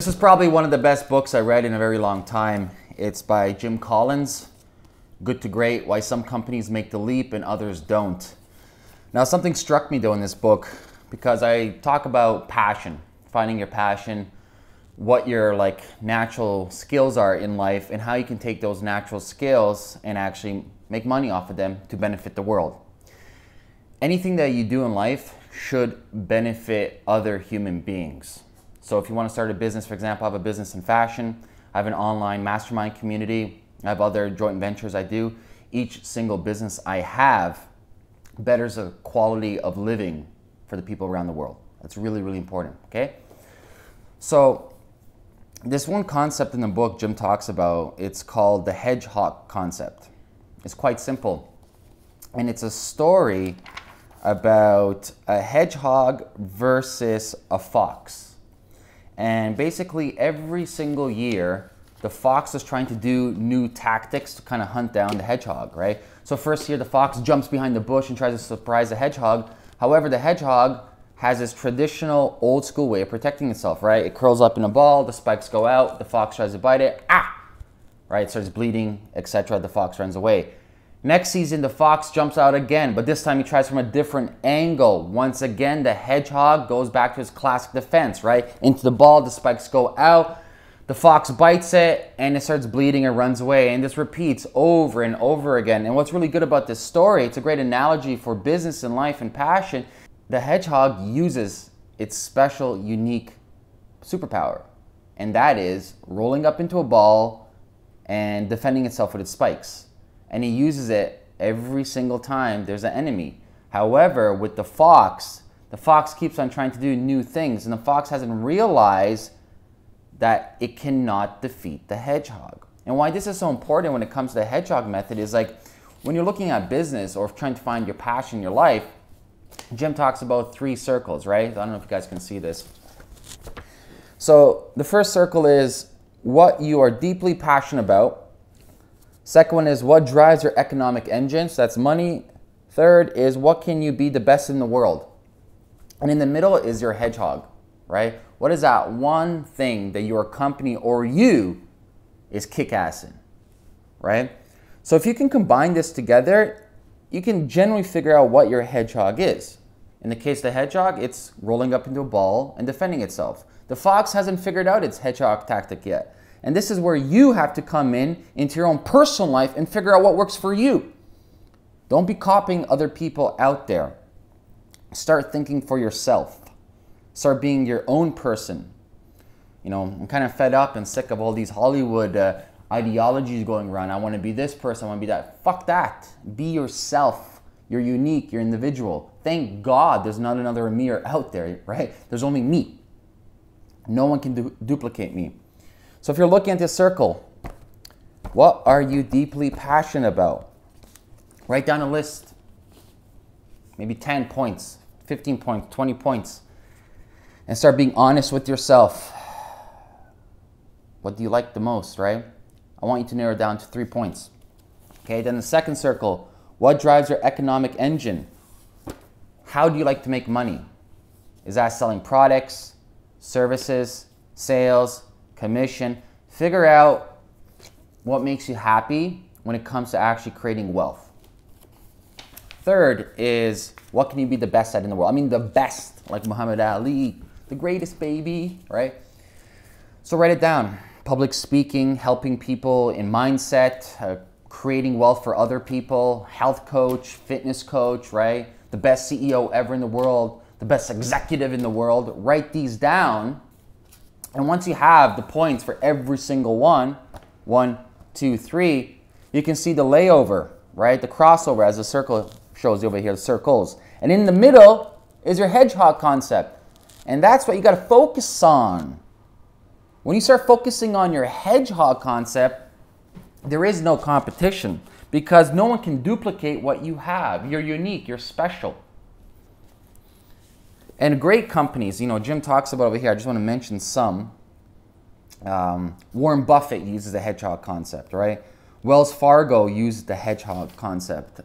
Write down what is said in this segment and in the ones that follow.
This is probably one of the best books I read in a very long time. It's by Jim Collins, Good to Great, Why Some Companies Make the Leap and Others Don't. Now, something struck me though in this book, because I talk about passion, finding your passion, what your natural skills are in life, and how you can take those natural skills and actually make money off of them to benefit the world. Anything that you do in life should benefit other human beings. So if you want to start a business, for example, I have a business in fashion, I have an online mastermind community, I have other joint ventures I do. Each single business I have betters the quality of living for the people around the world. That's really, really important, okay? So this one concept in the book Jim talks about, it's called the hedge hog concept. It's quite simple. And it's a story about a hedgehog versus a fox. And basically every single year, the fox is trying to do new tactics to kind of hunt down the hedgehog, right? So first year, the fox jumps behind the bush and tries to surprise the hedgehog. However, the hedgehog has this traditional old school way of protecting itself, right? It curls up in a ball, the spikes go out, the fox tries to bite it, right? It starts bleeding, etc. The fox runs away. Next season, the fox jumps out again, but this time he tries from a different angle. Once again, the hedgehog goes back to his classic defense, right? Into the ball, the spikes go out, the fox bites it, and it starts bleeding and runs away. And this repeats over and over again. And what's really good about this story, it's a great analogy for business and life and passion. The hedgehog uses its special, unique superpower, and that is rolling up into a ball and defending itself with its spikes. And he uses it every single time there's an enemy. However, with the fox keeps on trying to do new things, and the fox hasn't realized that it cannot defeat the hedgehog. And why this is so important when it comes to the hedgehog method is when you're looking at business or trying to find your passion in your life, Jim talks about 3 circles, right? I don't know if you guys can see this. So the first circle is what you are deeply passionate about. Second one is what drives your economic engine, so that's money. Third is what can you be the best in the world. And in the middle is your hedgehog, right? What is that one thing that your company or you is kick-ass in, right? So if you can combine this together, you can generally figure out what your hedgehog is. In the case of the hedgehog, it's rolling up into a ball and defending itself. The fox hasn't figured out its hedgehog tactic yet. And this is where you have to come into your own personal life and figure out what works for you. Don't be copying other people out there. Start thinking for yourself. Start being your own person. You know, I'm kind of fed up and sick of all these Hollywood ideologies going around. I want to be this person, I want to be that. Fuck that. Be yourself. You're unique, you're individual. Thank God there's not another Amir out there, right? There's only me. No one can duplicate me. So if you're looking at this circle, what are you deeply passionate about? Write down a list. Maybe 10 points, 15 points, 20 points. And start being honest with yourself. What do you like the most, right? I want you to narrow it down to 3 points. Okay, then the second circle, what drives your economic engine? How do you like to make money? Is that selling products, services, sales, commission? Figure out what makes you happy when it comes to actually creating wealth. Third is what can you be the best at in the world? I mean the best, like Muhammad Ali, the greatest, baby, right? So write it down. Public speaking, helping people in mindset, creating wealth for other people, health coach, fitness coach, right? The best CEO ever in the world, the best executive in the world. Write these down. And once you have the points for every single one, 1, 2, 3, you can see the layover, right? The crossover, as the circle shows you over here, the circles. And in the middle is your hedgehog concept. And that's what you got to focus on. When you start focusing on your hedgehog concept, there is no competition because no one can duplicate what you have. You're unique, you're special. And great companies, you know, Jim talks about over here, I just want to mention some. Warren Buffett uses the hedgehog concept, right? Wells Fargo uses the hedgehog concept.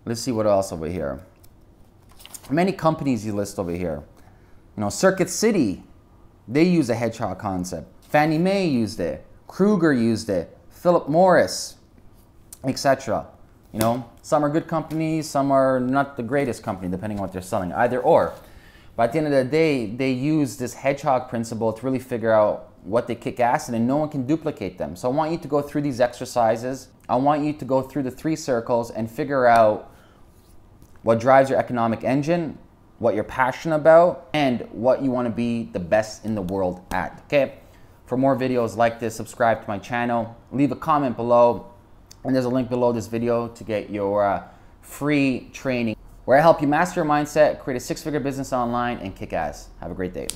Let's see what else over here. Many companies you list over here. You know, Circuit City They use a hedgehog concept. Fannie Mae used it. Kruger used it. Philip Morris, etc. You know, some are good companies, some are not the greatest company, depending on what they're selling, either or. But at the end of the day, they use this hedgehog principle to really figure out what they kick ass in, and no one can duplicate them. So I want you to go through these exercises. I want you to go through the 3 circles and figure out what drives your economic engine, what you're passionate about, and what you want to be the best in the world at, okay? For more videos like this, subscribe to my channel, leave a comment below, and there's a link below this video to get your free training where I help you master your mindset, create a 6-figure business online, and kick ass. Have a great day.